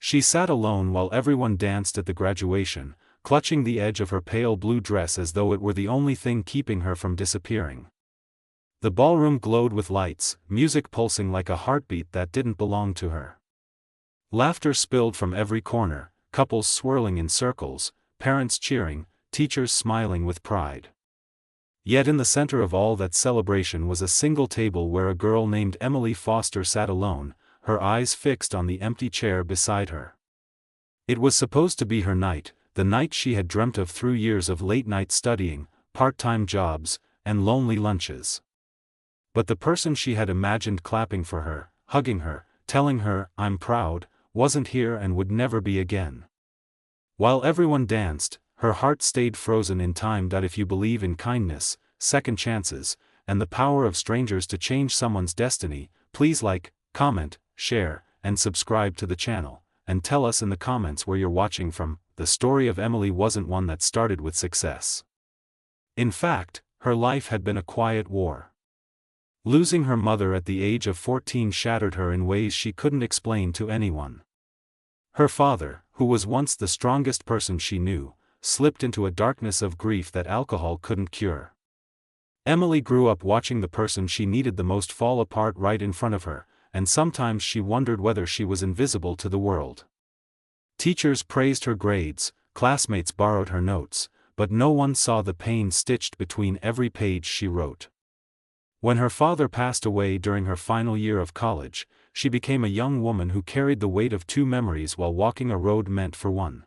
She sat alone while everyone danced at the graduation, clutching the edge of her pale blue dress as though it were the only thing keeping her from disappearing. The ballroom glowed with lights, music pulsing like a heartbeat that didn't belong to her. Laughter spilled from every corner, couples swirling in circles, parents cheering, teachers smiling with pride. Yet in the center of all that celebration was a single table where a girl named Emily Foster sat alone, her eyes fixed on the empty chair beside her. It was supposed to be her night, the night she had dreamt of through years of late-night studying, part-time jobs, and lonely lunches. But the person she had imagined clapping for her, hugging her, telling her, "I'm proud," wasn't here and would never be again. While everyone danced, her heart stayed frozen in time. If you believe in kindness, second chances, and the power of strangers to change someone's destiny, please like, comment, share, and subscribe to the channel, and tell us in the comments where you're watching from. The story of Emily wasn't one that started with success. In fact, her life had been a quiet war. Losing her mother at the age of 14 shattered her in ways she couldn't explain to anyone. Her father, who was once the strongest person she knew, slipped into a darkness of grief that alcohol couldn't cure. Emily grew up watching the person she needed the most fall apart right in front of her, and sometimes she wondered whether she was invisible to the world. Teachers praised her grades, classmates borrowed her notes, but no one saw the pain stitched between every page she wrote. When her father passed away during her final year of college, she became a young woman who carried the weight of two memories while walking a road meant for one.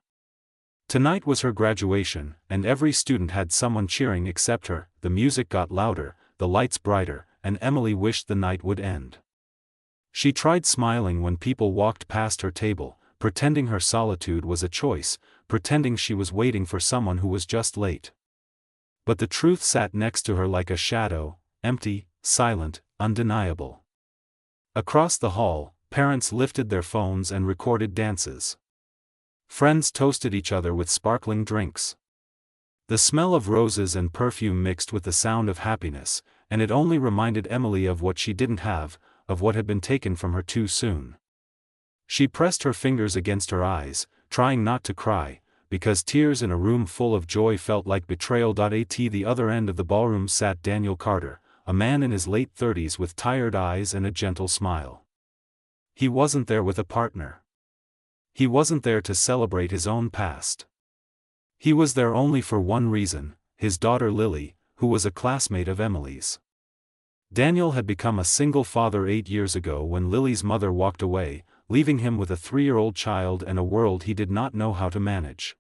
Tonight was her graduation, and every student had someone cheering except her. The music got louder, the lights brighter, and Emily wished the night would end. She tried smiling when people walked past her table, pretending her solitude was a choice, pretending she was waiting for someone who was just late. But the truth sat next to her like a shadow, empty, silent, undeniable. Across the hall, parents lifted their phones and recorded dances. Friends toasted each other with sparkling drinks. The smell of roses and perfume mixed with the sound of happiness, and it only reminded Emily of what she didn't have, of what had been taken from her too soon. She pressed her fingers against her eyes, trying not to cry, because tears in a room full of joy felt like betrayal. At the other end of the ballroom sat Daniel Carter, a man in his late 30s with tired eyes and a gentle smile. He wasn't there with a partner. He wasn't there to celebrate his own past. He was there only for one reason: his daughter Lily, who was a classmate of Emily's. Daniel had become a single father 8 years ago when Lily's mother walked away, leaving him with a 3-year-old child and a world he did not know how to manage.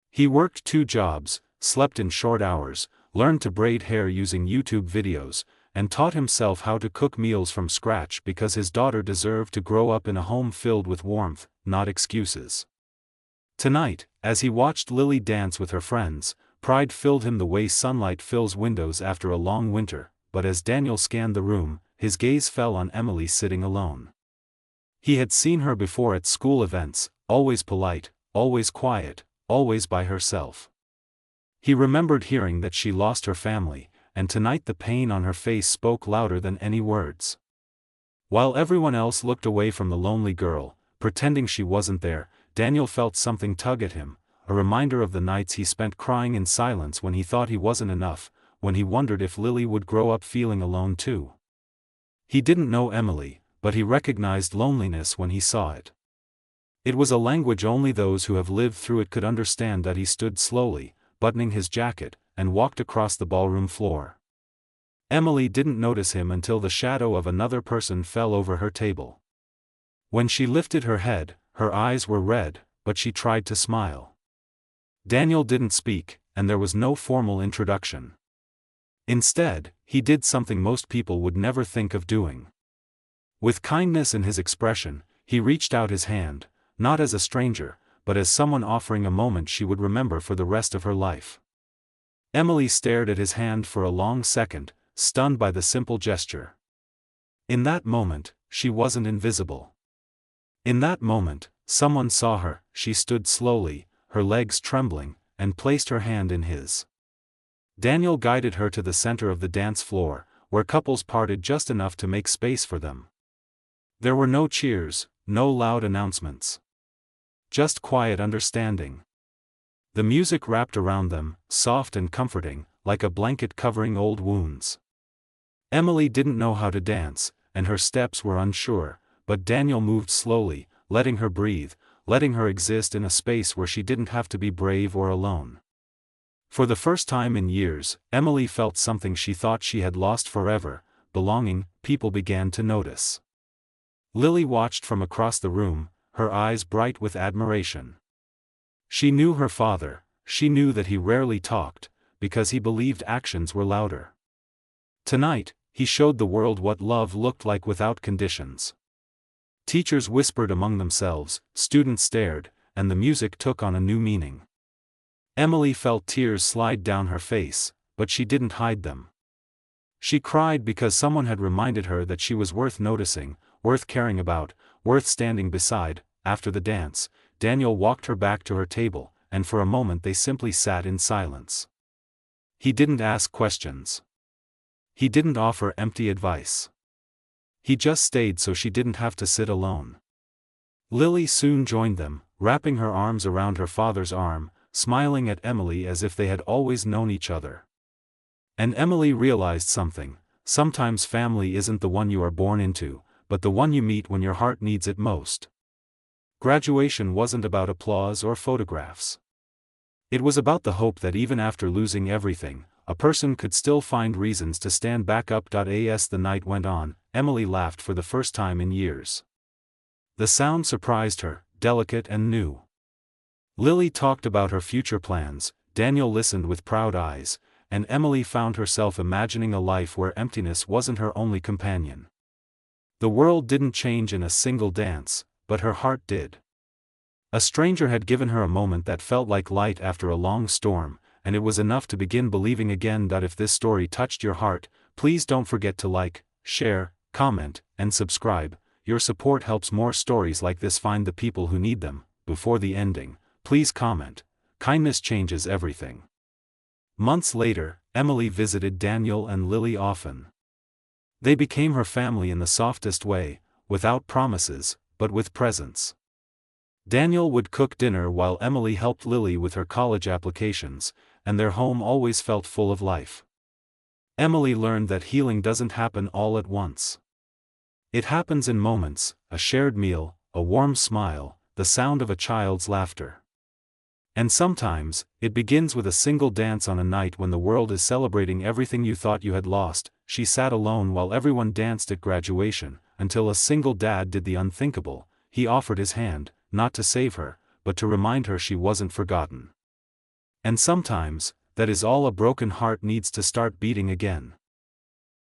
He worked 2 jobs, slept in short hours, learned to braid hair using YouTube videos, and taught himself how to cook meals from scratch because his daughter deserved to grow up in a home filled with warmth, not excuses. Tonight, as he watched Lily dance with her friends, pride filled him the way sunlight fills windows after a long winter. But as Daniel scanned the room, his gaze fell on Emily sitting alone. He had seen her before at school events, always polite, always quiet, always by herself. He remembered hearing that she lost her family, and tonight the pain on her face spoke louder than any words. While everyone else looked away from the lonely girl, pretending she wasn't there, Daniel felt something tug at him, a reminder of the nights he spent crying in silence when he thought he wasn't enough, when he wondered if Lily would grow up feeling alone too. He didn't know Emily, but he recognized loneliness when he saw it. It was a language only those who have lived through it could understand. He stood slowly, buttoning his jacket, and walked across the ballroom floor. Emily didn't notice him until the shadow of another person fell over her table. When she lifted her head, her eyes were red, but she tried to smile. Daniel didn't speak, and there was no formal introduction. Instead, he did something most people would never think of doing. With kindness in his expression, he reached out his hand, not as a stranger, but as someone offering a moment she would remember for the rest of her life. Emily stared at his hand for a long second, stunned by the simple gesture. In that moment, she wasn't invisible. In that moment, someone saw her. She stood slowly, her legs trembling, and placed her hand in his. Daniel guided her to the center of the dance floor, where couples parted just enough to make space for them. There were no cheers, no loud announcements. just quiet understanding. The music wrapped around them, soft and comforting, like a blanket covering old wounds. Emily didn't know how to dance, and her steps were unsure, but Daniel moved slowly, letting her breathe, letting her exist in a space where she didn't have to be brave or alone. For the first time in years, Emily felt something she thought she had lost forever: belonging. People began to notice. Lily watched from across the room, her eyes bright with admiration. She knew her father, she knew that he rarely talked, because he believed actions were louder. Tonight, he showed the world what love looked like without conditions. Teachers whispered among themselves, students stared, and the music took on a new meaning. Emily felt tears slide down her face, but she didn't hide them. She cried because someone had reminded her that she was worth noticing, worth caring about, worth standing beside. After the dance, Daniel walked her back to her table, and for a moment they simply sat in silence. He didn't ask questions. He didn't offer empty advice. He just stayed so she didn't have to sit alone. Lily soon joined them, wrapping her arms around her father's arm, smiling at Emily as if they had always known each other. And Emily realized something: sometimes family isn't the one you are born into, but the one you meet when your heart needs it most. Graduation wasn't about applause or photographs. It was about the hope that even after losing everything, a person could still find reasons to stand back up. As the night went on, Emily laughed for the first time in years. The sound surprised her, delicate and new. Lily talked about her future plans, Daniel listened with proud eyes, and Emily found herself imagining a life where emptiness wasn't her only companion. The world didn't change in a single dance, but her heart did. A stranger had given her a moment that felt like light after a long storm, and it was enough to begin believing again. If this story touched your heart, please don't forget to like, share, comment, and subscribe. Your support helps more stories like this find the people who need them. Before the ending, please comment. Kindness changes everything. Months later, Emily visited Daniel and Lily often. They became her family in the softest way, without promises, but with presence. Daniel would cook dinner while Emily helped Lily with her college applications, and their home always felt full of life. Emily learned that healing doesn't happen all at once. It happens in moments: a shared meal, a warm smile, the sound of a child's laughter. And sometimes, it begins with a single dance on a night when the world is celebrating everything you thought you had lost. She sat alone while everyone danced at graduation, until a single dad did the unthinkable. He offered his hand, not to save her, but to remind her she wasn't forgotten. And sometimes, that is all a broken heart needs to start beating again.